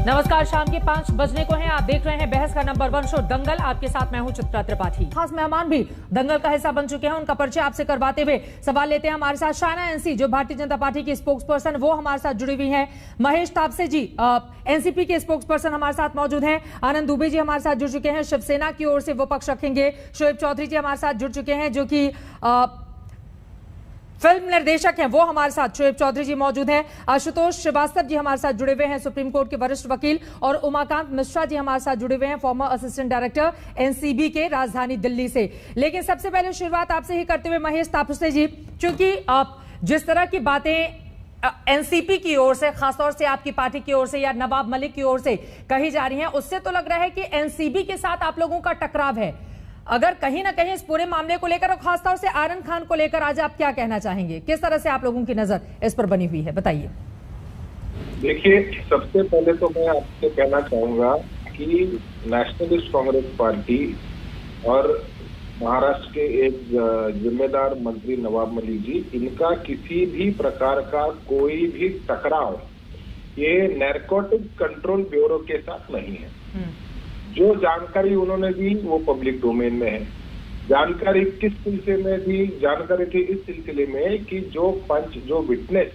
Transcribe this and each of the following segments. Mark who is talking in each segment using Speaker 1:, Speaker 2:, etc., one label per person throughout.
Speaker 1: नमस्कार, शाम के 5 बजने को हैं। आप देख रहे हैं बहस का नंबर 1 शो दंगल। आपके साथ मैं हूं चित्रा त्रिपाठी। खास मेहमान भी दंगल का हिस्सा बन चुके हैं। उनका परिचय आपसे करवाते हुए सवाल लेते हैं हमारे साथ शाना एनसी, जो भारतीय जनता पार्टी की स्पोक्स पर्सन, वो हमारे साथ जुड़ी हुई हैं। महेश तापसे जी, एनसीपी के स्पोक्स पर्सन हमारे साथ मौजूद हैं। आनंद दुबे जी हमारे साथ जुड़ चुके हैं, शिवसेना की ओर से वो पक्ष रखेंगे। शोएब चौधरी जी हमारे साथ जुड़ चुके हैं, जो कि फिल्म निर्देशक हैं, वो हमारे साथ शोएब चौधरी जी मौजूद हैं। आशुतोष श्रीवास्तव जी हमारे साथ जुड़े हुए हैं, सुप्रीम कोर्ट के वरिष्ठ वकील। और उमाकांत मिश्रा जी हमारे साथ जुड़े हुए हैं, फॉर्मर असिस्टेंट डायरेक्टर एनसीबी के राजधानी दिल्ली से। लेकिन सबसे पहले शुरुआत आपसे ही करते हुए महेश तापसे जी, क्योंकि जिस तरह की बातें एनसीपी की ओर से, खासतौर से आपकी पार्टी की ओर से या नवाब मलिक की ओर से कही जा रही हैं, उससे तो लग रहा है कि एनसीबी के साथ आप लोगों का टकराव है। अगर कहीं ना कहीं इस पूरे मामले को लेकर और खासतौर से आरन खान को लेकर आज आप क्या कहना चाहेंगे? किस तरह से आप लोगों की नजर इस पर बनी हुई है, बताइए।
Speaker 2: देखिए, सबसे पहले तो मैं आपसे कहना चाहूंगा कि नेशनलिस्ट कांग्रेस पार्टी और महाराष्ट्र के एक जिम्मेदार मंत्री नवाब मलिक जी, इनका किसी भी प्रकार का कोई भी टकराव ये नैर्कोटिक कंट्रोल ब्यूरो के साथ नहीं है। जो जानकारी उन्होंने दी वो पब्लिक डोमेन में है। जानकारी किस सिलसिले में दी? जानकारी थी इस सिलसिले में कि जो विटनेस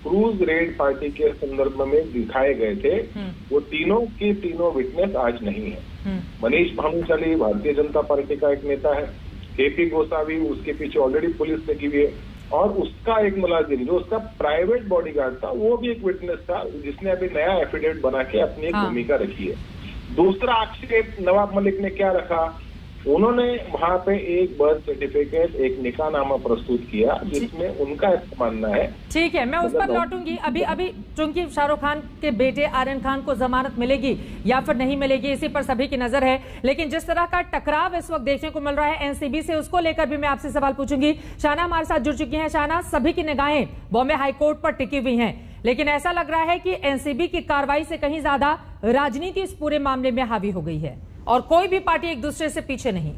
Speaker 2: क्रूज रेड पार्टी के संदर्भ में दिखाए गए थे, वो तीनों के तीनों विटनेस आज नहीं है। मनीष भानुशाली भारतीय जनता पार्टी का एक नेता है, केपी गोसावी उसके पीछे ऑलरेडी पुलिस लगी हुई है, और उसका एक मुलाजिम जो उसका प्राइवेट बॉडीगार्ड था, वो भी एक विटनेस था, जिसने अभी नया एफिडेविट बना के अपनी एक भूमिका रखी है। दूसरा आक्षेप नवाब मलिक ने क्या रखा? उन्होंने वहां पे एक बर्थ सर्टिफिकेट, एक निकाहनामा प्रस्तुत किया, जिसमें उनका ऐसा मानना है।
Speaker 1: ठीक है, मैं उस पर लौटूंगी। अभी चूंकि शाहरुख खान के बेटे आर्यन खान को जमानत मिलेगी या फिर नहीं मिलेगी, इसी पर सभी की नजर है। लेकिन जिस तरह का टकराव इस वक्त देखने को मिल रहा है एनसीबी से, उसको लेकर भी मैं आपसे सवाल पूछूंगी। शाना हमारे साथ जुड़ चुकी है। शाना, सभी की निगाहें बॉम्बे हाईकोर्ट पर टिकी हुई हैं, लेकिन ऐसा लग रहा है कि एनसीबी की कार्रवाई से कहीं ज्यादा राजनीति इस पूरे मामले में हावी हो गई है और कोई भी पार्टी एक दूसरे से पीछे नहीं।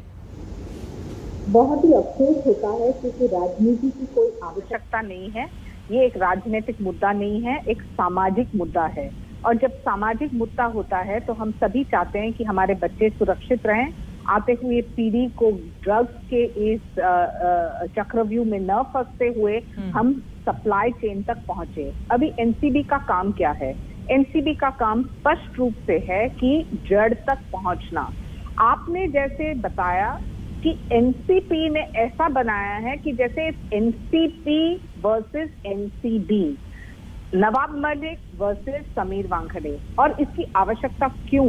Speaker 3: बहुत ही अफसोस होता है क्योंकि राजनीति की कोई आवश्यकता नहीं है। ये एक राजनीतिक मुद्दा नहीं है, एक सामाजिक मुद्दा है। और जब सामाजिक मुद्दा होता है तो हम सभी चाहते हैं कि हमारे बच्चे सुरक्षित रहें, आते हुए पीढ़ी को ड्रग्स के इस चक्रव्यूह में न फंसते हुए हम सप्लाई चेन तक पहुंचे। अभी एनसीबी का काम क्या है? एनसीबी का काम स्पष्ट रूप से है कि जड़ तक पहुंचना। आपने जैसे बताया कि एनसीपी ने ऐसा बनाया है कि जैसे NCP versus NCB, Nawab Malik versus Sameer Wankhede, और इसकी आवश्यकता क्यों?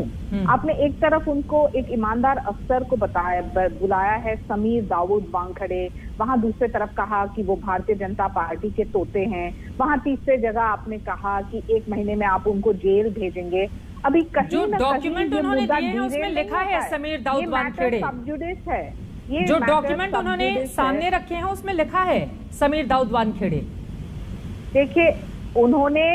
Speaker 3: आपने एक तरफ उनको एक ईमानदार अफसर को बुलाया है, समीर दाऊद वानखेड़े, वहां दूसरे तरफ कहा कि वो भारतीय जनता पार्टी के तोते हैं, वहां तीसरे जगह आपने कहा कि 1 महीने में आप उनको जेल भेजेंगे। अभी कहीं ना
Speaker 1: डॉक्यूमेंट उन्होंने दिए हैं उसमें लिखा है समीर दाऊद वानखेड़े,
Speaker 3: सब जुडिस है। ये
Speaker 1: जो डॉक्यूमेंट उन्होंने सामने रखे हैं उसमें लिखा है समीर दाऊद वानखेड़े।
Speaker 3: देखिए, उन्होंने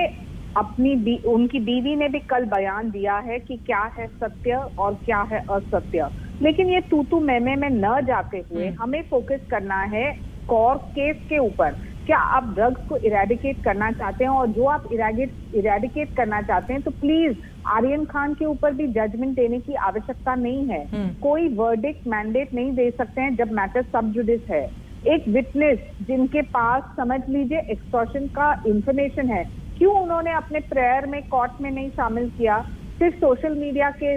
Speaker 3: उनकी बीवी ने भी कल बयान दिया है कि क्या है सत्य और क्या है असत्य। लेकिन ये तू मैमे में न जाते हुए हमें फोकस करना है कोर केस के ऊपर। क्या आप ड्रग्स को इरेडिकेट करना चाहते हैं? और जो आप इरेडिकेट करना चाहते हैं तो प्लीज आर्यन खान के ऊपर भी जजमेंट देने की आवश्यकता नहीं है। कोई वर्डिक्ट मैंडेट नहीं दे सकते हैं जब मैटर सब जुडिस है। एक विटनेस जिनके पास समझ लीजिए एक्सटॉर्शन का इंफॉर्मेशन है, क्यों उन्होंने अपने प्रेयर में कोर्ट में नहीं शामिल किया? सिर्फ सोशल मीडिया के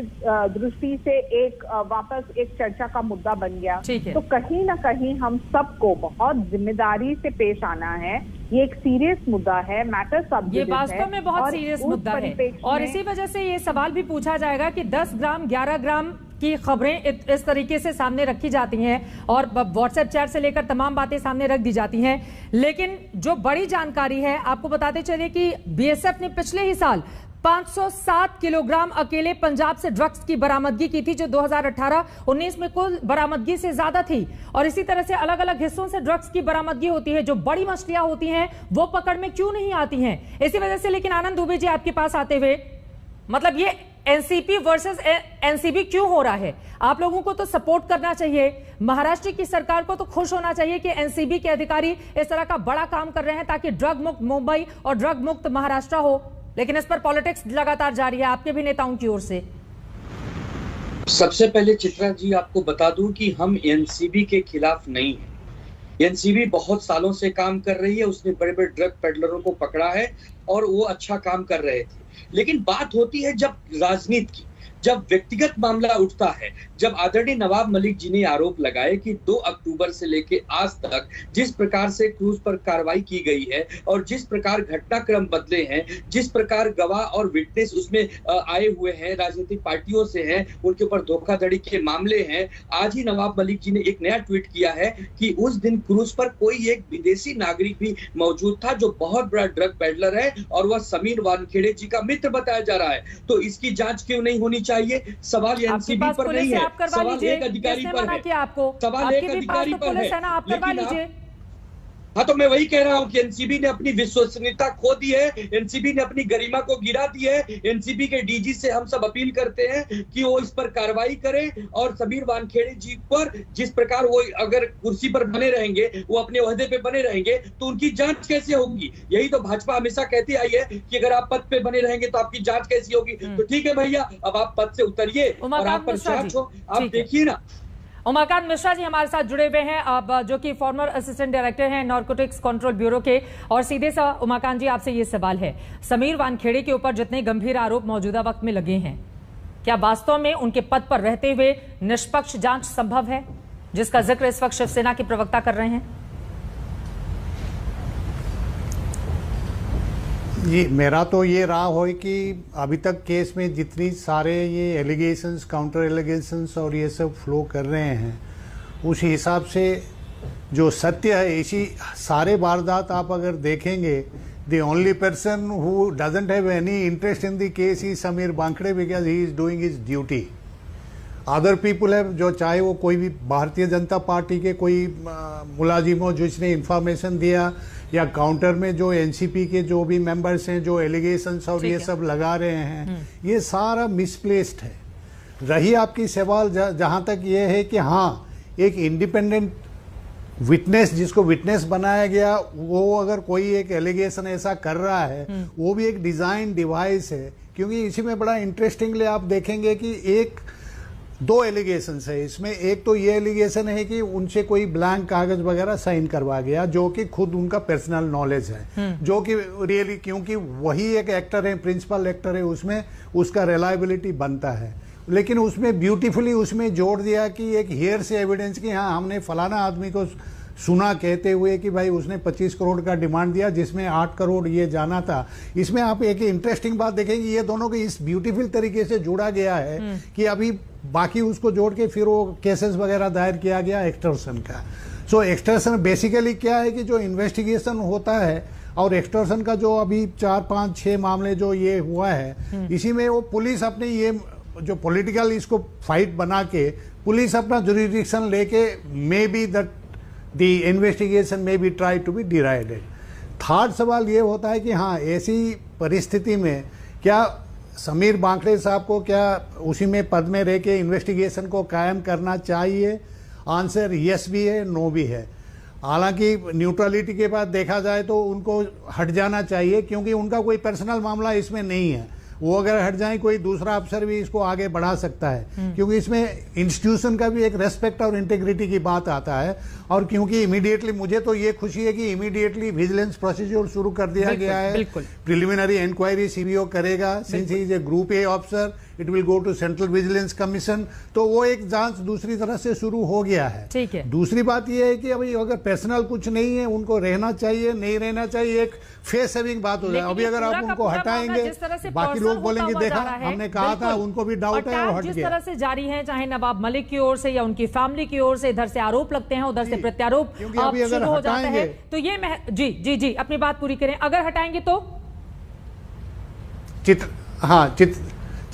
Speaker 3: दृष्टि से वापस एक चर्चा का मुद्दा बन गया। तो कहीं ना कहीं हम सबको बहुत जिम्मेदारी से पेश आना है। ये एक सीरियस मुद्दा है, मैटर सब
Speaker 1: ये वास्तव में बहुत सीरियस मुद्दा है, और इसी वजह से ये सवाल भी पूछा जाएगा कि 10 ग्राम 11 ग्राम की खबरें इस तरीके से सामने रखी जाती हैं और व्हाट्सएप चैट से लेकर तमाम बातें सामने रख दी जाती हैं। लेकिन जो बड़ी जानकारी है, आपको बताते चलिए कि बीएसएफ ने पिछले ही साल 507 किलोग्राम अकेले पंजाब से ड्रग्स की बरामदगी की थी, जो 2018-19 में कुल बरामदगी से ज्यादा थी। और इसी तरह से अलग अलग हिस्सों से ड्रग्स की बरामदगी होती है। जो बड़ी मछलियां होती हैं वो पकड़ में क्यों नहीं आती हैं? इसी वजह से। लेकिन आनंद दुबे जी, आपके पास आते हुए, मतलब ये एनसीपी वर्सेस एनसीबी क्यों हो रहा है? आप लोगों को तो सपोर्ट करना चाहिए, महाराष्ट्र की सरकार को तो खुश होना चाहिए कि एनसीबी के अधिकारी इस तरह का बड़ा काम कर रहे हैं ताकि ड्रग मुक्त मुंबई और ड्रग मुक्त महाराष्ट्र हो। लेकिन इस पर पॉलिटिक्स लगातार जारी है आपके भी नेताओं की ओर से।
Speaker 4: सबसे पहले चित्रा जी आपको बता दूं कि हम एनसीबी के खिलाफ नहीं हैं। एनसीबी बहुत सालों से काम कर रही है, उसने बड़े बड़े ड्रग पेडलरों को पकड़ा है और वो अच्छा काम कर रहे थे। लेकिन बात होती है जब राजनीति की, जब व्यक्तिगत मामला उठता है, जब आदरणीय नवाब मलिक जी ने आरोप लगाए कि 2 अक्टूबर से लेके आज तक जिस प्रकार से क्रूज पर कार्रवाई की गई है और जिस प्रकार घटनाक्रम बदले हैं, जिस प्रकार गवाह और विटनेस उसमें आए हुए हैं, राजनीतिक पार्टियों से हैं, उनके ऊपर धोखाधड़ी के मामले हैं। आज ही नवाब मलिक जी ने एक नया ट्वीट किया है कि उस दिन क्रूज पर कोई एक विदेशी नागरिक भी मौजूद था जो बहुत बड़ा ड्रग पेडलर है और वह समीर वानखेड़े जी का मित्र बताया जा रहा है। तो इसकी जांच क्यों नहीं होनी चाहिए? सवाल एनसीबी पर नहीं है, सवाल एक अधिकारी पर है, सवाल एक अधिकारी पर है। लेकिन हाँ, तो मैं वही कह रहा हूं कि एनसीबी ने अपनी विश्वसनीयता खो दी है, एनसीबी ने अपनी गरिमा को गिरा दी है। एनसीबी के डीजी से हम सब अपील करते हैं कि वो इस पर कार्रवाई करें और समीर वानखेड़े जी पर जिस प्रकार वो अगर कुर्सी पर बने रहेंगे, वो अपने ओहदे पे बने रहेंगे, तो उनकी जांच कैसे होगी? यही तो भाजपा हमेशा कहती आई है कि अगर आप पद पे बने रहेंगे तो आपकी जांच कैसी होगी। तो ठीक है भैया, अब आप पद से उतरिए और आप पर जांच हो। आप देखिए ना,
Speaker 1: उमाकांत मिश्रा जी हमारे साथ जुड़े हुए हैं, अब जो कि फॉर्मर असिस्टेंट डायरेक्टर हैं नारकोटिक्स कंट्रोल ब्यूरो के। और सीधे सा उमाकांत जी आपसे ये सवाल है, समीर वानखेड़े के ऊपर जितने गंभीर आरोप मौजूदा वक्त में लगे हैं, क्या वास्तव में उनके पद पर रहते हुए निष्पक्ष जांच संभव है, जिसका जिक्र इस वक्त शिवसेना के प्रवक्ता कर रहे हैं?
Speaker 5: जी, मेरा तो ये रहा हो कि अभी तक केस में जितनी सारे ये एलिगेशंस, काउंटर एलिगेशंस और ये सब फ्लो कर रहे हैं, उस हिसाब से जो सत्य है, इसी सारे वारदात आप अगर देखेंगे, the only person who doesn't have any interest in the case is Sameer Wankhede because he is doing his duty. Other people है जो चाहे वो कोई भी भारतीय जनता पार्टी के कोई मुलाजिम हो जिसने इंफॉर्मेशन दिया, या काउंटर में जो एनसीपी के जो भी मेंबर्स हैं जो एलिगेशंस और ये सब लगा रहे हैं, ये सारा मिसप्लेस्ड है। रही आपकी सवाल जहां तक ये है कि हाँ, एक इंडिपेंडेंट विटनेस जिसको विटनेस बनाया गया, वो अगर कोई एक एलिगेशन ऐसा कर रहा है, वो भी एक डिजाइन डिवाइस है। क्योंकि इसी में बड़ा इंटरेस्टिंगली आप देखेंगे कि एक 2 एलिगेशंस है इसमें। एक तो ये एलिगेशन है कि उनसे कोई ब्लैंक कागज वगैरह साइन करवा गया, जो कि खुद उनका पर्सनल नॉलेज है, जो कि रियली, क्योंकि वही एक एक्टर है, प्रिंसिपल एक्टर है, उसमें उसका रिलायबिलिटी बनता है। लेकिन उसमें ब्यूटीफुली उसमें जोड़ दिया कि एक हियर से एविडेंस कि हाँ, हमने फलाना आदमी को सुना कहते हुए कि भाई उसने 25 करोड़ का डिमांड दिया जिसमें 8 करोड़ ये जाना था। इसमें आप एक इंटरेस्टिंग बात देखेंगे, ये दोनों को इस ब्यूटीफुल तरीके से जोड़ा गया है कि अभी बाकी उसको जोड़ के फिर वो केसेस वगैरह दायर किया गया एक्सटॉर्शन का। सो एक्सटॉर्शन बेसिकली क्या है कि जो इन्वेस्टिगेशन होता है और एक्सटॉर्शन का जो अभी 4, 5, 6 मामले जो ये हुआ है, इसी में वो पुलिस अपने ये जो पॉलिटिकल इसको फाइट बना के पुलिस अपना जुरिडिक्शन लेके may be that the investigation में be try to be derided. Third सवाल ये होता है कि हाँ, ऐसी परिस्थिति में क्या समीर वानखेड़े साहब को क्या उसी में पद में रह के इन्वेस्टिगेशन को कायम करना चाहिए? आंसर यस भी है, नो भी है। हालांकि न्यूट्रलिटी के बाद देखा जाए तो उनको हट जाना चाहिए, क्योंकि उनका कोई पर्सनल मामला इसमें नहीं है। वो अगर हट जाए, कोई दूसरा अफसर भी इसको आगे बढ़ा सकता है, क्योंकि इसमें इंस्टीट्यूशन का भी एक रेस्पेक्ट और इंटेग्रिटी की बात आता है। और क्योंकि इमीडिएटली, मुझे तो ये खुशी है कि इमीडिएटली विजिलेंस प्रोसीजर शुरू कर दिया गया है। प्रिलिमिनरी इंक्वायरी सीबीओ करेगा, since he is a group A officer, it will go to central vigilance commission. तो वो एक जांच दूसरी तरह से शुरू हो गया है।
Speaker 1: ठीक है।
Speaker 5: दूसरी बात ये है कि अभी अगर पर्सनल कुछ नहीं है, उनको रहना चाहिए, नहीं रहना चाहिए, एक फेस सेविंग बात हो जाए। अभी अगर आप उनको हटाएंगे, बाकी लोग बोलेंगे देखा हमने कहा था, उनको भी डाउट है और हट गया।
Speaker 1: जिस तरह से जारी है, चाहे नवाब मलिक की ओर से या उनकी फैमिली की ओर से, इधर से आरोप लगते हैं, उधर से प्रत्यारोप शुरू हो जाता है। तो ये जी अपनी बात पूरी करें। अगर हटाएंगे तो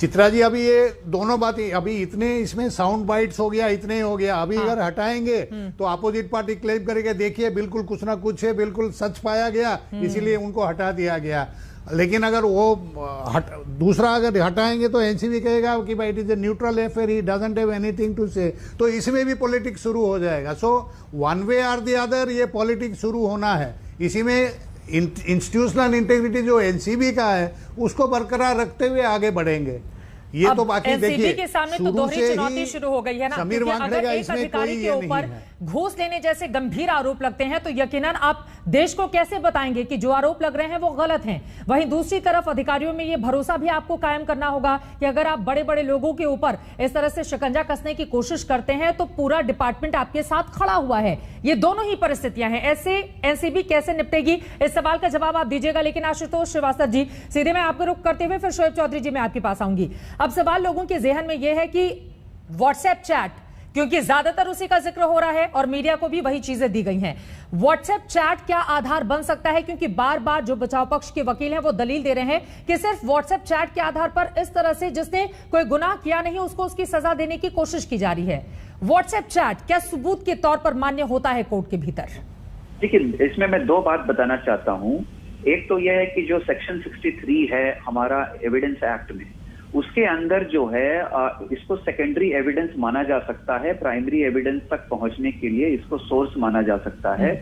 Speaker 5: चित्रा जी, अभी ये दोनों बातें, अभी इतने इसमें साउंड बाइट्स हो गया, इतने हो गया। अभी अगर हटाएंगे तो अपोजिट पार्टी क्लेम करेगा देखिए बिल्कुल कुछ ना कुछ है, बिल्कुल सच पाया गया, इसीलिए उनको हटा दिया गया। लेकिन अगर वो दूसरा अगर हटाएंगे तो एनसीबी कहेगा कि भाई it is a neutral affair, he doesn't have anything to say. तो इसमें भी पॉलिटिक्स शुरू हो जाएगा। सो वन वे और द अदर ये पॉलिटिक्स शुरू होना है। इसी में इंस्टीट्यूशनल इंटेग्रिटी जो एनसीबी का है उसको बरकरार रखते हुए आगे बढ़ेंगे। ये तो बाकी देखिए
Speaker 1: के सामने तो दोहरी चुनौती शुरू हो गई है ना,
Speaker 5: समीर वांगड़े का इसमें
Speaker 1: अधिकारी
Speaker 5: कोई
Speaker 1: के ऊपर घूस लेने जैसे गंभीर आरोप लगते हैं तो यकीनन आप देश को कैसे बताएंगे कि जो आरोप लग रहे हैं वो गलत हैं। वहीं दूसरी तरफ अधिकारियों में ये भरोसा भी आपको कायम करना होगा कि अगर आप बड़े बड़े लोगों के ऊपर इस तरह से शिकंजा कसने की कोशिश करते हैं तो पूरा डिपार्टमेंट आपके साथ खड़ा हुआ है। ये दोनों ही परिस्थितियां हैं, ऐसे एनसीबी कैसे निपटेगी, इस सवाल का जवाब आप दीजिएगा। लेकिन आशुतोष श्रीवास्तव जी, सीधे मैं आपको रुख करते हुए फिर शोएब चौधरी जी मैं आपके पास आऊंगी। अब सवाल लोगों के जेहन में यह है कि व्हाट्सएप चैट, क्योंकि ज्यादातर उसी का जिक्र हो रहा है और मीडिया को भी वही चीजें दी गई हैं, व्हाट्सएप चैट क्या आधार बन सकता है? क्योंकि बार बार जो बचाव पक्ष के वकील हैं वो दलील दे रहे हैं कि सिर्फ व्हाट्सएप चैट के आधार पर इस तरह से जिसने कोई गुनाह किया नहीं उसको उसकी सजा देने की कोशिश की जा रही है। व्हाट्सएप चैट क्या सबूत के तौर पर मान्य होता है कोर्ट के भीतर?
Speaker 6: देखिए, इसमें मैं दो बात बताना चाहता हूं। एक तो यह है कि जो सेक्शन 63 है हमारा एविडेंस एक्ट में, उसके अंदर जो है इसको सेकेंडरी एविडेंस माना जा सकता है, प्राइमरी एविडेंस तक पहुंचने के लिए इसको सोर्स माना जा सकता है।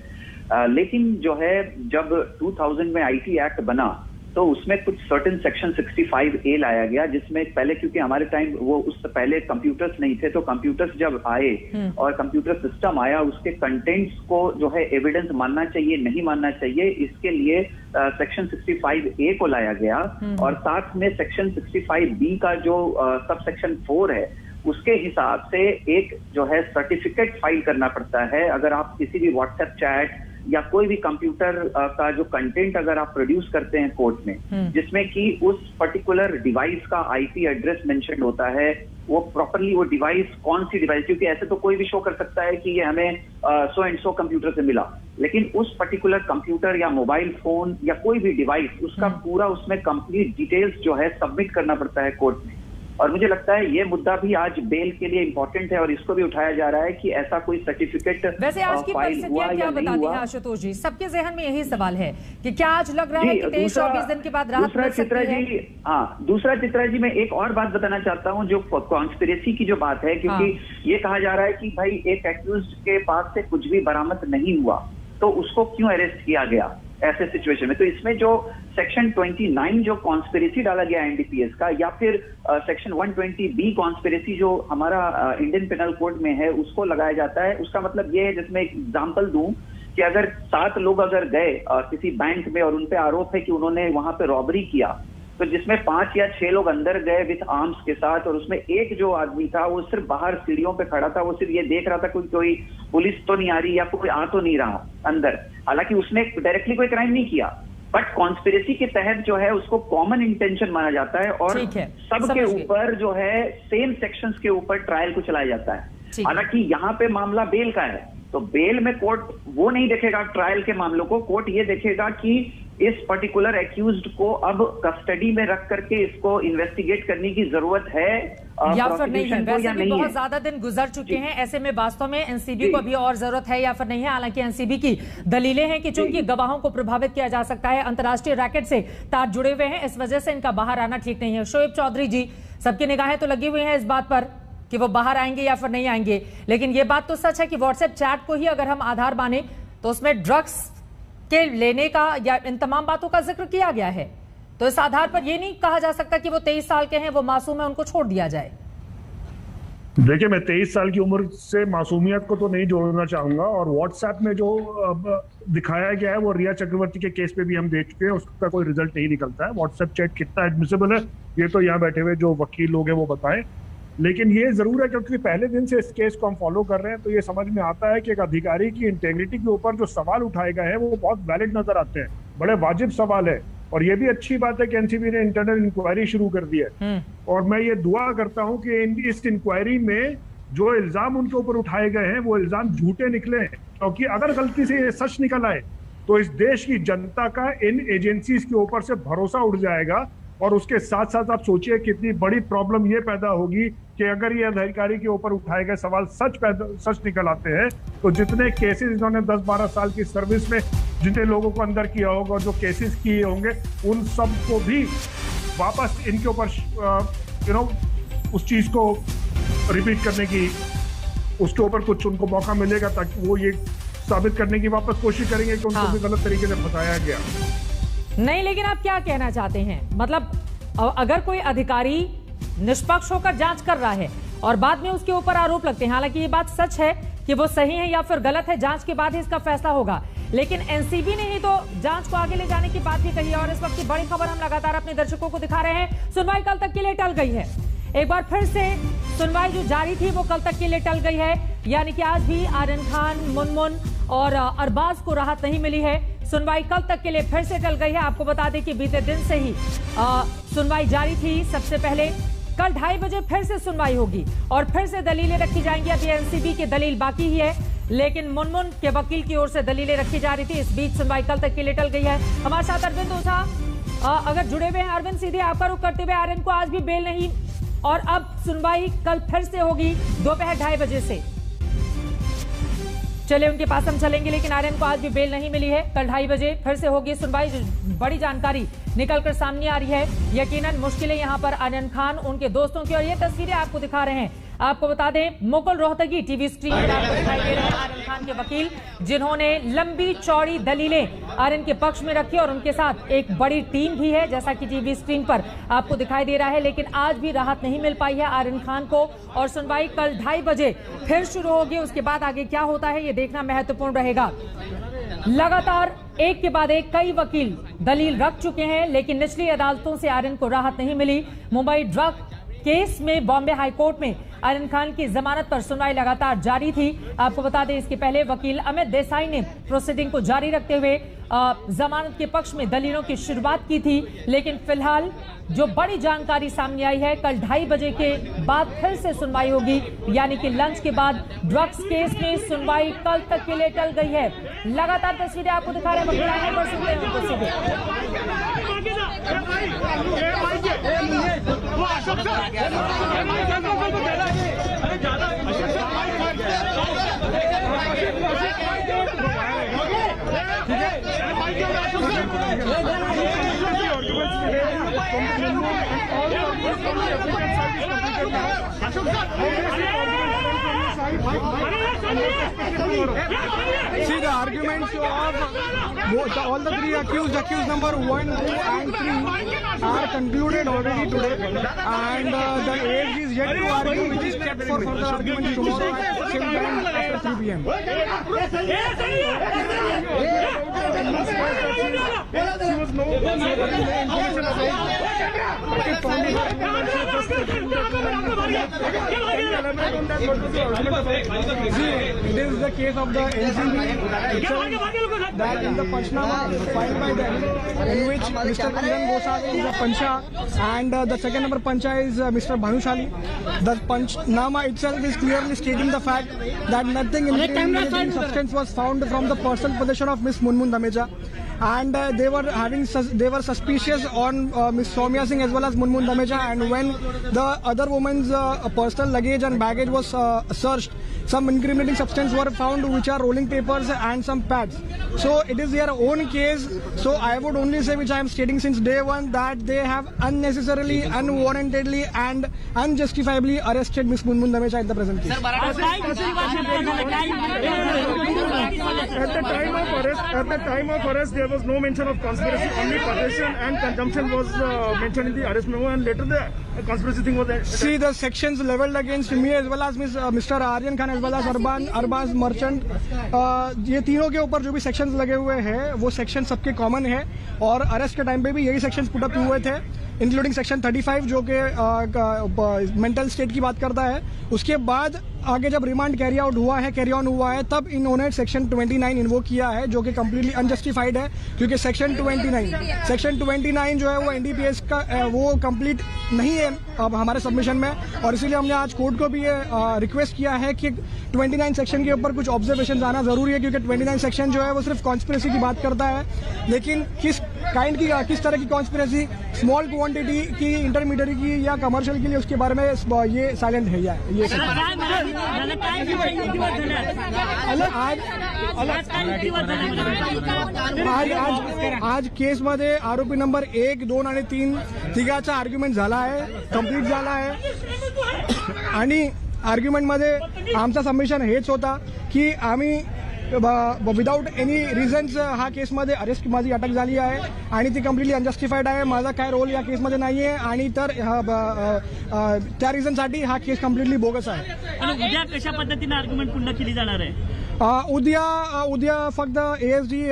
Speaker 6: लेकिन जो है जब 2000 में आईटी एक्ट बना तो उसमें कुछ सर्टेन सेक्शन 65A लाया गया, जिसमें पहले, क्योंकि हमारे टाइम वो उस पहले कंप्यूटर्स नहीं थे, तो कंप्यूटर्स जब आए और कंप्यूटर सिस्टम आया, उसके कंटेंट्स को जो है एविडेंस मानना चाहिए नहीं मानना चाहिए, इसके लिए सेक्शन 65A को लाया गया। और साथ में सेक्शन 65B का जो सब सेक्शन 4 है उसके हिसाब से एक जो है सर्टिफिकेट फाइल करना पड़ता है अगर आप किसी भी व्हाट्सएप चैट या कोई भी कंप्यूटर का जो कंटेंट अगर आप प्रोड्यूस करते हैं कोर्ट में, जिसमें कि उस पर्टिकुलर डिवाइस का आईपी एड्रेस मेंशन होता है, वो प्रॉपरली वो डिवाइस कौन सी डिवाइस, क्योंकि ऐसे तो कोई भी शो कर सकता है कि ये हमें सो एंड सो कंप्यूटर से मिला, लेकिन उस पर्टिकुलर कंप्यूटर या मोबाइल फोन या कोई भी डिवाइस उसका पूरा उसमें कंप्लीट डिटेल्स जो है सबमिट करना पड़ता है कोर्ट में। और मुझे लगता है ये मुद्दा भी आज बेल के लिए इंपॉर्टेंट है और इसको भी उठाया जा रहा है कि ऐसा कोई सर्टिफिकेट
Speaker 1: वैसे आज की परिस्थितियां क्या बताती हैं आशुतोष जी? सबके जहन में यही सवाल है कि क्या आज लग रहा है कि 23-24 दिन के बाद राहत मिल सकती है?
Speaker 6: दूसरा चित्रा जी, मैं एक और बात बताना चाहता हूं जो कॉन्स्पिरेसी की जो बात है, क्योंकि ये कहा जा रहा है कि भाई एक एक्यूज्ड के पास से कुछ भी बरामद नहीं हुआ तो उसको क्यों अरेस्ट किया गया ऐसे सिचुएशन में। तो इसमें जो सेक्शन 29 जो कॉन्स्पिरेसी डाला गया एनडीपीएस का, या फिर सेक्शन 120B कॉन्स्पिरेसी जो हमारा इंडियन पेनल कोड में है, उसको लगाया जाता है। उसका मतलब ये है, जिसमें एक एग्जांपल दूं कि अगर 7 लोग अगर गए किसी बैंक में और उन पे आरोप है कि उन्होंने वहां पे रॉबरी किया, तो जिसमें 5 या 6 लोग अंदर गए विथ आर्म्स के साथ, और उसमें एक जो आदमी था वो सिर्फ बाहर सीढ़ियों पे खड़ा था, वो सिर्फ ये देख रहा था कोई पुलिस तो नहीं आ रही या कोई आ तो नहीं रहा अंदर, हालांकि उसने डायरेक्टली कोई क्राइम नहीं किया, बट कॉन्स्पिरेसी के तहत जो है उसको कॉमन इंटेंशन माना जाता है और सबके ऊपर जो है सेम सेक्शंस के ऊपर ट्रायल को चलाया जाता है। हालांकि यहाँ पे मामला बेल का है, तो बेल में कोर्ट वो नहीं देखेगा ट्रायल के मामलों को, कोर्ट ये देखेगा कि इस पर्टिकुलर एक्यूज्ड को अब कस्टडी में रख करके इसको इन्वेस्टिगेट करने की जरूरत है
Speaker 1: या फिर नहीं है। वैसे भी बहुत ज्यादा दिन गुजर चुके हैं, ऐसे में वास्तव में एनसीबी को अभी और जरूरत है या फिर नहीं है? हालांकि एनसीबी की दलीलें हैं कि चूंकि गवाहों को प्रभावित किया जा सकता है, अंतर्राष्ट्रीय रैकेट से तार जुड़े हुए हैं, इस वजह से इनका बाहर आना ठीक नहीं है। शोएब चौधरी जी, सबकी निगाहें तो लगी हुई हैं इस बात पर कि वो बाहर आएंगे या फिर नहीं आएंगे, लेकिन ये बात तो सच है कि व्हाट्सएप चैट को ही अगर हम आधार माने तो उसमें ड्रग्स के लेने का या इन तमाम बातों का जिक्र किया गया है, तो इस आधार पर यह नहीं कहा जा सकता कि वो 23 साल के हैं, वो मासूम है, उनको छोड़ दिया जाए।
Speaker 7: देखिए, मैं 23 साल की उम्र से मासूमियत को तो नहीं जोड़ना चाहूंगा, और व्हाट्सएप में जो दिखाया गया है वो रिया चक्रवर्ती के केस पे भी हम देख चुके हैं, उसका कोई रिजल्ट नहीं निकलता है। व्हाट्सएप चैट कितना एडमिसिबल है ये तो यहाँ बैठे हुए जो वकील लोग हैं वो बताएं, लेकिन ये जरूर है क्योंकि पहले दिन से इस केस को हम फॉलो कर रहे हैं तो ये समझ में आता है कि एक अधिकारी की इंटेग्रिटी के ऊपर जो सवाल उठाए गए हैं वो बहुत वैलिड नजर आते हैं, बड़े वाजिब सवाल है। और ये भी अच्छी बात है कि एनसीबी ने इंटरनल इंक्वायरी शुरू कर दी है, और मैं ये दुआ करता हूं कि इस इंक्वायरी में जो इल्जाम उनके ऊपर उठाए गए हैं वो इल्जाम झूठे निकले, क्योंकि अगर गलती से ये सच निकल आए तो इस देश की जनता का इन एजेंसीज के ऊपर से भरोसा उठ जाएगा। और उसके साथ साथ आप सोचिए कितनी बड़ी प्रॉब्लम ये पैदा होगी कि अगर ये अधिकारी के ऊपर उठाए गए सवाल सच निकल आते हैं तो जितने केसेस इन्होंने 10-12 साल की सर्विस में जितने लोगों को अंदर किया होगा और जो केसेस किए होंगे उन सब को भी वापस इनके ऊपर उस चीज को रिपीट करने की उसके ऊपर कुछ उनको मौका मिलेगा ताकि वो ये साबित करने की वापस कोशिश करेंगे कि उनको भी गलत तरीके से फंसाया गया।
Speaker 1: नहीं, लेकिन आप क्या कहना चाहते हैं? मतलब अगर कोई अधिकारी निष्पक्ष होकर जांच कर रहा है और बाद में उसके ऊपर आरोप लगते हैं, हालांकि ये बात सच है कि वो सही है या फिर गलत है, जांच के बाद ही इसका फैसला होगा, लेकिन एनसीबी ने ही तो जांच को आगे ले जाने की बात भी कही है। और इस वक्त की बड़ी खबर हम लगातार अपने दर्शकों को दिखा रहे हैं। सुनवाई कल तक के लिए टल गई है। एक बार फिर से सुनवाई जो जारी थी वो कल तक के लिए टल गई है, यानी कि आज भी आर्यन खान, मुनमुन और अरबाज को राहत नहीं मिली है। सुनवाई कल तक के लिए फिर से टल गई है। आपको बता दें कि बीते दिन से ही सुनवाई जारी थी। सबसे पहले कल 2:30 बजे फिर से सुनवाई होगी और फिर से दलीलें रखी जाएंगी। अभी एनसीबी की दलील बाकी ही है, लेकिन मुनमुन के वकील की ओर से दलीलें रखी जा रही थी। इस बीच सुनवाई कल तक के लिए टल गई है। हमारे साथ अरविंद ओझा अगर जुड़े हुए हैं। अरविंद, सीधे आपका रुख करते हुए, आर्यन को आज भी बेल नहीं और अब सुनवाई कल फिर से होगी दोपहर 2:30 बजे से। चले उनके पास हम चलेंगे, लेकिन आर्यन को आज भी बेल नहीं मिली है। कल 2:30 बजे फिर से होगी सुनवाई। बड़ी जानकारी निकलकर सामने आ रही है। यकीनन मुश्किलें यहां पर आर्यन खान, उनके दोस्तों की, और ये तस्वीरें आपको दिखा रहे हैं। आपको बता दें, मुकुल रोहतगी टीवी स्क्रीन पर आपको दिखाई दे रहे हैं, आर्यन खान के वकील, जिन्होंने लंबी चौड़ी दलीलें आर्यन के पक्ष में रखी और उनके साथ एक बड़ी टीम भी है, जैसा कि टीवी स्क्रीन पर आपको दिखाई दे रहा है। लेकिन आज भी राहत नहीं मिल पाई है आर्यन खान को और सुनवाई कल 2:30 बजे फिर शुरू होगी। उसके बाद आगे क्या होता है ये देखना महत्वपूर्ण रहेगा। लगातार एक के बाद एक कई वकील दलील रख चुके हैं, लेकिन निचली अदालतों से आर्यन को राहत नहीं मिली। मुंबई ड्रग केस में बॉम्बे हाईकोर्ट में आर्यन खान की जमानत पर सुनवाई लगातार जारी थी। आपको बता दें, इसके पहले वकील अमित देसाई ने प्रोसीडिंग को जारी रखते हुए जमानत के पक्ष में दलीलों की शुरुआत की थी। लेकिन फिलहाल जो बड़ी जानकारी सामने आई है, कल 2:30 बजे के बाद फिर से सुनवाई होगी, यानी कि लंच के बाद ड्रग्स केस में सुनवाई कल तक के लिए टल गई है। लगातार तस्वीरें आपको दिखा रहे हैं, वकील पर सुनते हैं उनको सीधे।
Speaker 8: See, the arguments of all the three accused number 1, 2 and 3 are concluded already today, and the age is yet to argue, which is kept for further arguments tomorrow at same time after 3 p.m. It is the case of the NCB that in the Panchnama filed by them, in which Mr. Kundan Goswami is a Pancha and the second number Pancha is Mr. Bhanushali. The Panchnama itself is clearly stating the fact that nothing incriminating substance was found from the personal possession of Miss Munmun Dameja, and they were suspicious on Miss Soumya Singh as well as Munmun Dameja, and when the other woman's personal luggage and baggage was searched, some incriminating substance were found, which are rolling papers and some pads. So it is their own case. So I would only say, which I am stating since day one, that they have unnecessarily, unwarrantedly and unjustifiably arrested Miss Munmun Dameja in the present case.
Speaker 7: At the time of arrest, there was no mention of conspiracy. Only possession and consumption was mentioned in the arrest memo, and later the conspiracy thing was.
Speaker 8: See, the sections leveled against me as well as Mr. Aryan Khan as well as Arbaz Merchant, ये तीनों के ऊपर जो भी sections लगे हुए हैं वो सेक्शन सबके कॉमन है, और अरेस्ट के टाइम पे भी यही सेक्शंस पुट अप हुए थे, इंक्लूडिंग सेक्शन 35 जो कि मेंटल स्टेट की बात करता है। उसके बाद आगे जब रिमांड कैरी ऑन हुआ है तब इन्होंने सेक्शन 29 इन्वोक किया है, जो कि कम्प्लीटली अनजस्टिफाइड है, क्योंकि सेक्शन 29 जो है वो एनडीपीएस का वो कंप्लीट नहीं है अब हमारे सबमिशन में, और इसीलिए हमने आज कोर्ट को भी ये रिक्वेस्ट किया है कि 29 सेक्शन के ऊपर कुछ ऑब्जर्वेशन आना जरूरी है, क्योंकि 29 सेक्शन जो है वो सिर्फ कॉन्स्पिरेसी की बात करता है, लेकिन किस तरह की कॉन्स्पिरेसी, स्मॉल क्वांटिटी की, इंटरमीडिएट की या कमर्शियल के लिए, उसके बारे में ये साइलेंट है। ये आज केस मध्ये आरोपी नंबर 1, 2 आणि 3 तिघाचा आर्ग्युमेंट झाला आहे, कंप्लीट झाला आहे, आणि आर्ग्युमेंट मध्ये आमचा सबमिशन हेच होता की आम्ही विदाऊट एनी रिझन्स हा केसमध्ये अरेस्ट माझी अटक झाली आहे आणि ती कम्प्लिटली अनजस्टिफाईड आहे. माझा काय रोल या केसमध्ये नाही आहे आणि तर त्या रिझनसाठी हा केस कम्प्लिटली बोगस आहे.
Speaker 9: आणि उद्या कशा पद्धतीने आर्ग्युमेंट पुन्हा केली जाणार आहे?
Speaker 8: उद्या फक्त ASG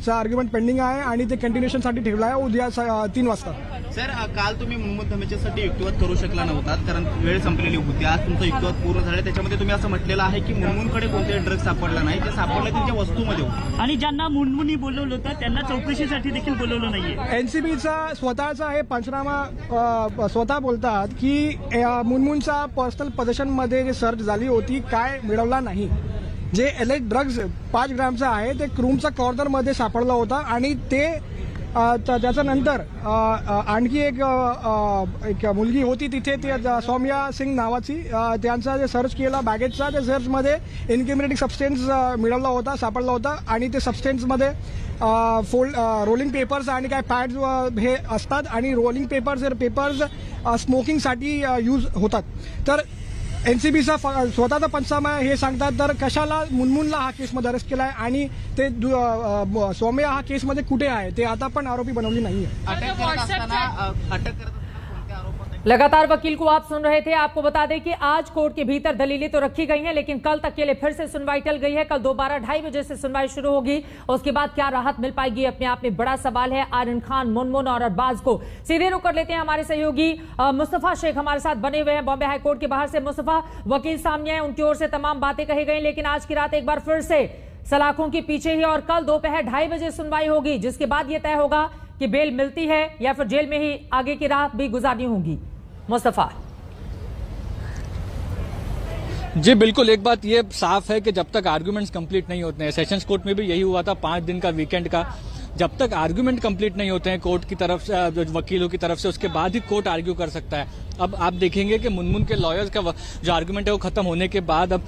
Speaker 8: चा आर्ग्युमेंट पेंडिंग आहे आणि ते कंटिन्युएशनसाठी ठेवलं आहे उद्या 3 वाजता.
Speaker 10: सर, काल तुम्ही मुहम्मद धमेच्यासाठी युक्तिवाद करू शकला नव्हतात कारण वेळ संपलेली होती. आज तुमचा युक्तिवाद पूर्ण झाला. त्याच्यामध्ये तुम्ही असं म्हटलेलं आहे की मुनमुनकडे कोणतेही ड्रग्ज सापडला नाही, ते सापडलं त्यांच्या वस्तूमध्ये होतं आणि
Speaker 9: ज्यांना मुनमुनी बोलवलं होतं त्यांना चौकशीसाठी देखील बोलवलं नाहीये.
Speaker 8: NCBचा स्वतःचा हे पंचनामा स्वतः बोलतात की मुनमुनचा पर्सनल पोझिशनमध्ये जे सर्च झाली होती काय मिळवला नाही. जे एलेज ड्रग्ज 5 ग्रॅमचा आहे ते रूमच्या कॉर्नरमध्ये सापडला होता आणि ते त्याच्यानंतर आणखी एक मुलगी होती तिथे, ते सौम्या सिंग नावाची, त्यांचा जे सर्च केला बॅगेजचा, त्या सर्चमध्ये इन्क्रिमिनेटिंग सबस्टेन्स मिळवला होता, सापडला होता आणि ते सबस्टेन्समध्ये रोलिंग पेपर्स आणि काय पॅड्स हे असतात आणि रोलिंग पेपर्स स्मोकिंगसाठी यूज होतात. तर NCBचा स्वतःचा पंचनामा हे सांगतात. तर कशाला मुनमुनला हा केसमध्ये अरेस्ट केलाय आणि ते सौम्या हा केसमध्ये कुठे आहे ते आता पण आरोपी बनवली नाहीये.
Speaker 1: लगातार वकील को आप सुन रहे थे. आपको बता दें कि आज कोर्ट के भीतर दलीलें तो रखी गई हैं, लेकिन कल तक के लिए फिर से सुनवाई टल गई है. कल दोबारा 2:30 बजे से सुनवाई शुरू होगी. उसके बाद क्या राहत मिल पाएगी, अपने आप में बड़ा सवाल है. आर्यन खान, मुनमुन और अरबाज को सीधे रुक कर लेते हैं. हमारे सहयोगी मुस्तफा शेख हमारे साथ बने हुए हैं बॉम्बे हाईकोर्ट के बाहर से. मुस्तफा, वकील सामने हैं, उनकी ओर से तमाम बातें कही गई, लेकिन आज की रात एक बार फिर से सलाखों के पीछे ही और कल दोपहर 2:30 बजे सुनवाई होगी, जिसके बाद यह तय होगा कि बेल मिलती है या फिर जेल में ही आगे की राह भी गुजारनी होगी. मुस्तफा
Speaker 11: जी बिल्कुल, एक बात ये साफ है कि जब तक आर्गुमेंट्स कंप्लीट नहीं होते हैं, सेशंस कोर्ट में भी यही हुआ था 5 दिन का वीकेंड का, जब तक आर्गुमेंट कंप्लीट नहीं होते हैं कोर्ट की तरफ से, वकीलों की तरफ से, उसके बाद ही कोर्ट आर्ग्यू कर सकता है. अब आप देखेंगे कि मुनमुन के लॉयर्स का जो आर्गुमेंट है वो खत्म होने के बाद अब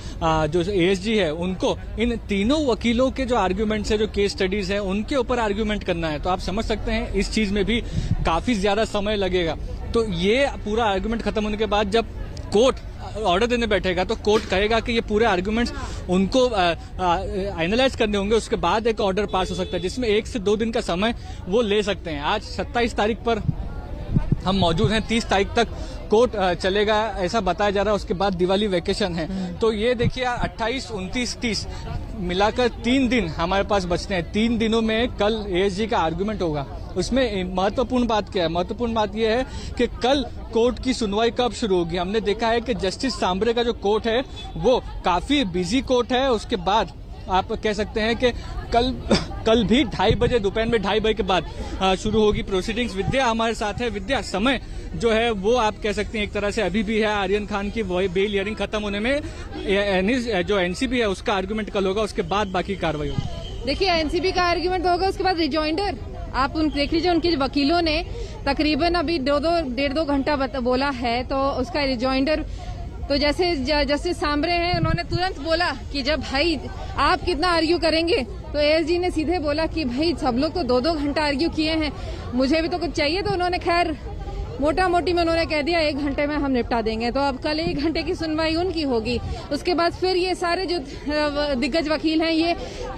Speaker 11: जो ASG है उनको इन तीनों वकीलों के जो आर्गुमेंट्स है, जो केस स्टडीज है, उनके ऊपर आर्गुमेंट करना है. तो आप समझ सकते हैं इस चीज में भी काफी ज्यादा समय लगेगा. तो ये पूरा आर्गुमेंट खत्म होने के बाद जब कोर्ट ऑर्डर देने बैठेगा तो कोर्ट कहेगा कि ये पूरे आर्गुमेंट्स उनको एनालाइज करने होंगे, उसके बाद एक ऑर्डर पास हो सकता है जिसमें 1 से 2 दिन का समय वो ले सकते हैं. आज 27 तारीख पर हम मौजूद हैं, 30 तारीख तक कोर्ट चलेगा ऐसा बताया जा रहा है. उसके बाद दिवाली वेकेशन है, तो ये देखिए 28, 29, 30 मिलाकर 3 दिन हमारे पास बचते हैं. 3 दिनों में कल ASG का आर्गुमेंट होगा. उसमें महत्वपूर्ण बात क्या है? महत्वपूर्ण बात यह है कि कल कोर्ट की सुनवाई कब शुरू होगी. हमने देखा है कि जस्टिस सांबरे का जो कोर्ट है वो काफी बिजी कोर्ट है. उसके बाद आप कह सकते हैं कि कल भी 2:30 बजे, दोपहर में 2:30 बजे के बाद शुरू होगी प्रोसीडिंग्स. विद्या हमारे साथ है. विद्या, समय जो है वो आप कह सकते हैं एक तरह से अभी भी है. आर्यन खान की बेल हियरिंग खत्म होने में जो NCB है उसका आर्गुमेंट कल होगा, उसके बाद बाकी कार्रवाई होगी.
Speaker 12: देखिए, NCB का आर्गुमेंट होगा, उसके बाद रिजॉइंडर. आप देख लीजिए, उनके वकीलों ने तकरीबन अभी 1.5-2 घंटा बोला है, तो उसका रिजॉइंडर तो जैसे जस्टिस सांबरे हैं, उन्होंने तुरंत बोला कि जब भाई आप कितना आर्ग्यू करेंगे, तो ASG ने सीधे बोला कि भाई सब लोग तो 2-2 घंटा आर्ग्यू किए हैं, मुझे भी तो कुछ चाहिए. तो उन्होंने खैर मोटा मोटी में उन्होंने कह दिया 1 घंटे में हम निपटा देंगे. तो अब कल 1 घंटे की सुनवाई उनकी होगी. उसके बाद फिर ये सारे जो दिग्गज वकील हैं ये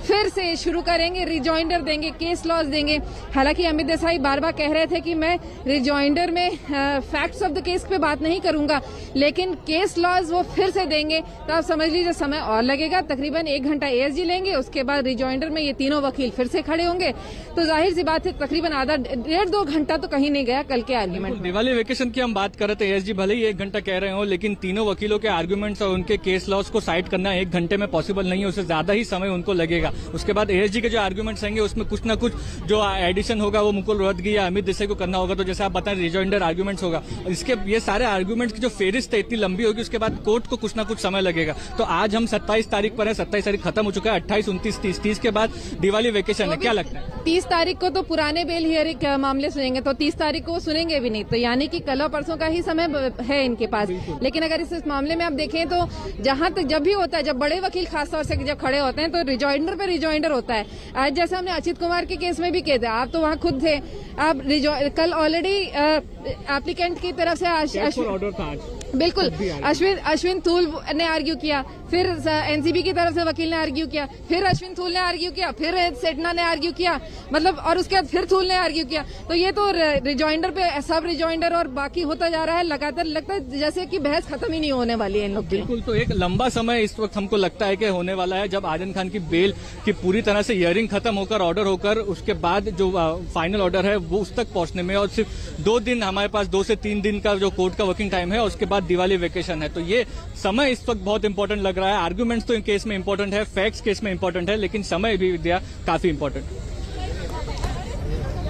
Speaker 12: फिर से शुरू करेंगे, रिजॉइंडर देंगे, केस लॉज देंगे. हालांकि अमित देसाई बार बार कह रहे थे कि मैं रिजॉइंडर में फैक्ट्स ऑफ द केस पे बात नहीं करूंगा, लेकिन केस लॉज वो फिर से देंगे. तो आप समझ लीजिए समय और लगेगा. तकरीबन 1 घंटा ASG लेंगे, उसके बाद रिजॉइंडर में ये तीनों वकील फिर से खड़े होंगे. तो जाहिर सी बात है तकरीबन आधा 1.5-2 घंटा तो कहीं नहीं गया कल के आर्ग्यूमेंट.
Speaker 11: दिवाली वेकेशन की हम बात कर रहे थे. ASG भले ही 1 घंटा कह रहे हो, लेकिन तीनों वकीलों के आर्गुमेंट्स और उनके केस लॉस को साइड करना 1 घंटे में पॉसिबल नहीं है. उससे ज्यादा ही समय उनको लगेगा. उसके बाद ASG के जो आर्गुमेंट्स रहेंगे उसमें कुछ ना कुछ जो एडिशन होगा वो मुकुल रोहतगी या अमित देसाई को करना होगा. तो जैसे आप बताएं रिजॉइंडर आर्गुमेंट्स होगा. इसके ये सारे आर्गुमेंट्स की जो फेरिस्त है इतनी लंबी होगी, उसके बाद कोर्ट को कुछ ना कुछ समय लगेगा. तो आज हम 27 तारीख पर है, 27 तारीख खत्म हो चुका है. 28, 29, 30 के बाद दिवाली वेकेशन है. क्या लगता है?
Speaker 12: 30 तारीख को तो पुराने बेल हियरिंग मामले सुनेंगे, तो 30 तारीख को सुनेंगे भी नहीं. तो यानी कि कल और परसों का ही समय है इनके पास। लेकिन अगर इस मामले में आप देखें तो जहां तक जब भी होता है, जब बड़े वकील खासतौर से जब खड़े होते हैं तो रिजॉइंडर पे रिजॉइंडर होता है। आज जैसे हमने अचित कुमार के केस में भी किया था, आप तो वहां खुद थे, आप कल ऑलरेडी एप्लीकेंट की तरफ से बिल्कुल अश्विन थूल ने आर्ग्यू किया, फिर एनसीबी की तरफ से वकील ने आर्ग्यू किया, फिर अश्विन थूल ने आर्ग्यू किया, फिर सेठना ने आर्ग्यू किया, मतलब और उसके बाद फिर थूल ने आर्ग्यू किया। तो ये तो रिजॉइंडर पे सब रिजॉइंडर और बाकी होता जा रहा है लगातार। लगता है जैसे कि बहस खत्म ही नहीं होने वाली है इन लोग की।
Speaker 11: बिल्कुल, तो एक लंबा समय इस वक्त हमको लगता है कि होने वाला है जब आर्यन खान की बेल की पूरी तरह से हियरिंग खत्म होकर ऑर्डर होकर उसके बाद जो फाइनल ऑर्डर है वो उस तक पहुंचने में, और सिर्फ 2 दिन हमारे पास 2 से 3 दिन का जो कोर्ट का वर्किंग टाइम है, उसके बाद दिवाली वेकेशन है। तो ये समय इस वक्त बहुत इंपॉर्टेंट लग रहा है। आर्गुमेंट्स तो इन केस में इंपॉर्टेंट है, फैक्ट्स केस में इंपॉर्टेंट है, लेकिन समय भी विद्या काफी इंपॉर्टेंट है।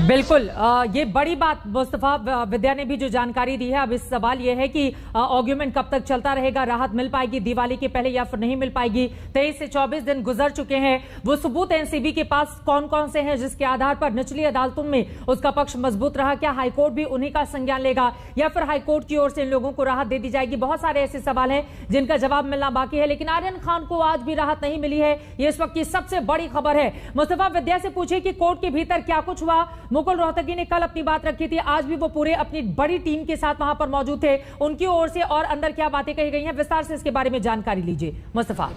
Speaker 1: बिल्कुल, ये बड़ी बात मुस्तफा विद्या ने भी जो जानकारी दी है। अब इस सवाल ये है कि आर्ग्यूमेंट कब तक चलता रहेगा, राहत मिल पाएगी दिवाली के पहले या फिर नहीं मिल पाएगी। 23 से 24 दिन गुजर चुके हैं। वो सबूत एनसीबी के पास कौन कौन से हैं जिसके आधार पर निचली अदालतों में उसका पक्ष मजबूत रहा? क्या हाईकोर्ट भी उन्हीं का संज्ञान लेगा या फिर हाईकोर्ट की ओर से इन लोगों को राहत दे दी जाएगी? बहुत सारे ऐसे सवाल हैं जिनका जवाब मिलना बाकी है। लेकिन आर्यन खान को आज भी राहत नहीं मिली है, ये इस वक्त की सबसे बड़ी खबर है। मुस्तफा विद्या से पूछे कि कोर्ट के भीतर क्या कुछ हुआ। मुकुल रोहतगी ने कल अपनी बात रखी थी, आज भी वो पूरे अपनी बड़ी टीम के साथ वहां पर मौजूद थे। उनकी ओर से और अंदर क्या बातें कही गई हैं, विस्तार से इसके बारे में जानकारी लीजिए मुस्तफा।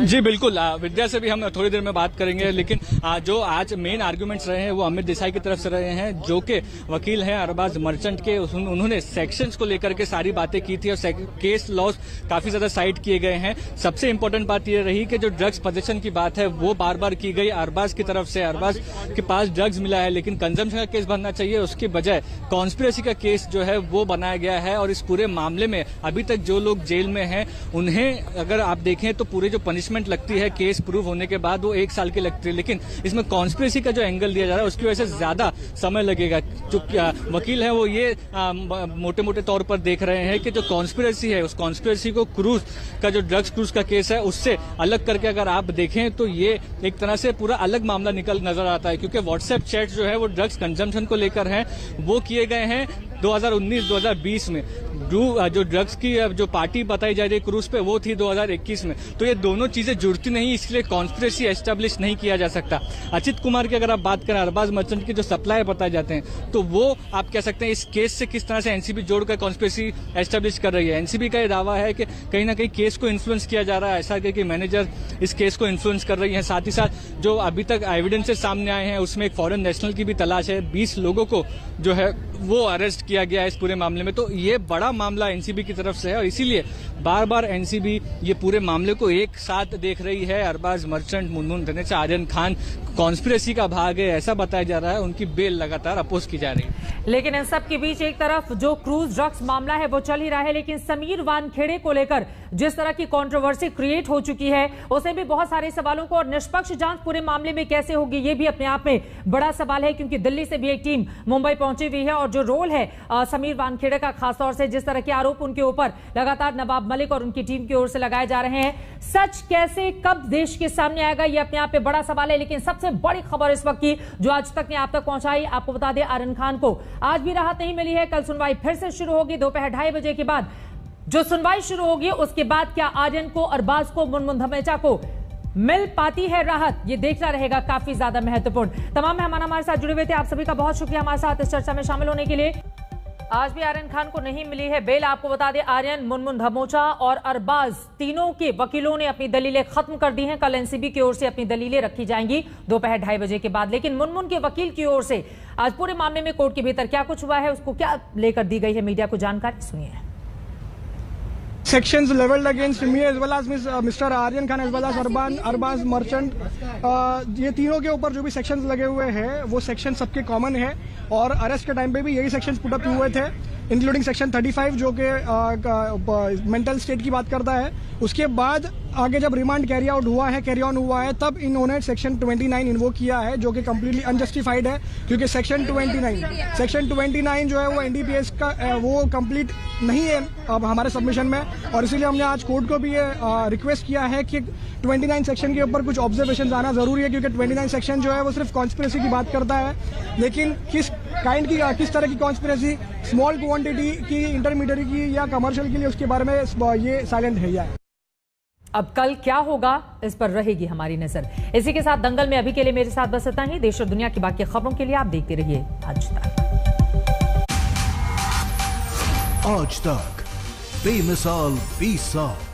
Speaker 11: जी बिल्कुल, विद्या से भी हम थोड़ी देर में बात करेंगे, लेकिन जो आज मेन आर्गुमेंट्स रहे हैं वो अमित देसाई की तरफ से रहे हैं, जो कि वकील हैं अरबाज मर्चेंट के। उन्होंने सेक्शंस को लेकर के सारी बातें की थी और केस लॉस काफी ज्यादा साइड किए गए हैं। सबसे इंपॉर्टेंट बात यह रही कि जो ड्रग्स पोजेशन की बात है वो बार बार की गई अरबाज की तरफ से। अरबाज के पास ड्रग्स मिला है, लेकिन कंजम्पशन का केस बनना चाहिए, उसके बजाय कॉन्स्पिरेसी का केस जो है वो बनाया गया है। और इस पूरे मामले में अभी तक जो लोग जेल में हैं उन्हें अगर आप देखें तो पूरे जो पनिशमेंट लगती है केस प्रूव होने के बाद वो 1 साल की लगती है, लेकिन इसमें कॉन्स्पिरेसी का जो एंगल दिया जा रहा है उसकी वजह से ज्यादा समय लगेगा। जो वकील है वो ये मोटे मोटे तौर पर देख रहे हैं कि जो कॉन्स्पिरेसी है उस कॉन्स्पिरेसी को क्रूज का जो ड्रग्स क्रूज का केस है उससे अलग करके अगर आप देखें तो ये एक तरह से पूरा अलग मामला निकल नजर आता है, क्योंकि व्हाट्सएप चैट जो है वो ड्रग्स कंजम्पशन को लेकर है, वो किए गए हैं 2019-2020 में। जो ड्रग्स की जो पार्टी बताई जा रही है क्रूज पे वो थी 2021 में। तो ये दोनों चीजें जुड़ती नहीं, इसलिए कॉन्स्पिरेसी एस्टेब्लिश नहीं किया जा सकता। अचित कुमार की अगर आप बात करें, अरबाज मर्चेंट के जो सप्लायर बताए जाते हैं तो वो आप कह सकते हैं इस केस से किस तरह से एनसीबी जोड़कर कॉन्स्पिरेसी एस्टेब्लिश कर रही है। एनसीबी का ये दावा है कि कहीं ना कहीं केस को इन्फ्लुएंस किया जा रहा है, ऐसा कि मैनेजर इस केस को इन्फ्लुएंस कर रही है। साथ ही साथ जो अभी तक एविडेंसेस सामने आए हैं उसमें एक फॉरेन नेशनल की भी तलाश है। 20 लोगों को जो है वो अरेस्ट किया गया है इस पूरे मामले में। तो ये बड़ा मामला एनसीबी की तरफ से है और इसीलिए बार बार एनसीबी ये पूरे मामले को एक साथ देख रही है। अरबाज मर्चेंट, मुनमुन धनेचा, आर्यन खान कॉन्स्पिरेसी का भाग है ऐसा बताया जा रहा है, उनकी बेल लगातार अपोज की जा रही है।
Speaker 1: लेकिन इन सब के बीच एक तरफ जो क्रूज ड्रग्स मामला है वो चल ही रहा है, लेकिन समीर वानखेड़े को लेकर जिस तरह की कंट्रोवर्सी क्रिएट हो चुकी है उसे भी बहुत सारे सवालों को, और निष्पक्ष जांच पूरे मामले में कैसे होगी ये भी अपने आप में बड़ा सवाल है, क्योंकि दिल्ली से भी एक टीम मुंबई पहुंची हुई है। और जो रोल है समीर वानखेड़े का, खासतौर से जिस तरह के आरोप उनके ऊपर लगातार नवाब मलिक और उनकी टीम की ओर से लगाए जा रहे हैं, सच कैसे कब देश के सामने आएगा ये अपने आप में बड़ा सवाल है। लेकिन सबसे बड़ी खबर इस वक्त की जो आज तक ने आप तक पहुंचाई, आपको बता दें आर्यन खान को आज भी राहत नहीं मिली है। कल सुनवाई फिर से शुरू होगी दोपहर 2:30 बजे के बाद। जो सुनवाई शुरू होगी उसके बाद क्या आर्यन को, अरबाज को, मुनमुन धमेचा को मिल पाती है राहत, ये देखना रहेगा काफी ज्यादा महत्वपूर्ण। तमाम मेहमान हमारे साथ जुड़े हुए थे, आप सभी का बहुत शुक्रिया हमारे साथ इस चर्चा में शामिल होने के लिए। आज भी आर्यन खान को नहीं मिली है बेल। आपको बता दें आर्यन, मुनमुन धमोचा और अरबाज तीनों के वकीलों ने अपनी दलीलें खत्म कर दी हैं। कल एनसीबी की ओर से अपनी दलीलें रखी जाएंगी दोपहर 2:30 बजे के बाद। लेकिन मुनमुन के वकील की ओर से आज पूरे मामले में कोर्ट के भीतर क्या कुछ हुआ है, उसको क्या लेकर दी गई है मीडिया को जानकारी, सुनिए।
Speaker 8: Sections leveled against me as well as Mr. Aryan Khan as well as Arbaz Merchant, ये तीनों के ऊपर जो भी सेक्शंस लगे हुए हैं वो सेक्शन सबके कॉमन है और अरेस्ट के टाइम पे भी यही सेक्शंस पुट अप हुए थे, इंक्लूडिंग सेक्शन 35 जो कि मेंटल स्टेट की बात करता है। उसके बाद आगे जब रिमांड कैरी ऑन हुआ है तब इन्होंने सेक्शन 29 इन्वोक किया है, जो कि कम्प्लीटली अनजस्टिफाइड है, क्योंकि सेक्शन 29 जो है वो एनडीपीएस का वो कंप्लीट नहीं है अब हमारे सबमिशन में, और इसीलिए हमने आज कोर्ट को भी ये रिक्वेस्ट किया है कि 29 सेक्शन के ऊपर कुछ ऑब्जर्वेशन आना जरूरी है, क्योंकि 29 सेक्शन जो है वो सिर्फ कॉन्स्पिरेसी की बात करता है, लेकिन किस तरह की कॉन्स्पिरेसी, स्मॉल क्वांटिटी की, इंटरमीडिएट की या कमर्शियल के लिए, उसके बारे में ये साइलेंट है।
Speaker 1: अब कल क्या होगा इस पर रहेगी हमारी नजर। इसी के साथ दंगल में अभी के लिए मेरे साथ बस इतना ही। देश और दुनिया की बाकी खबरों के लिए आप देखते रहिए आज तक।
Speaker 13: बेमिसाल 20 साल।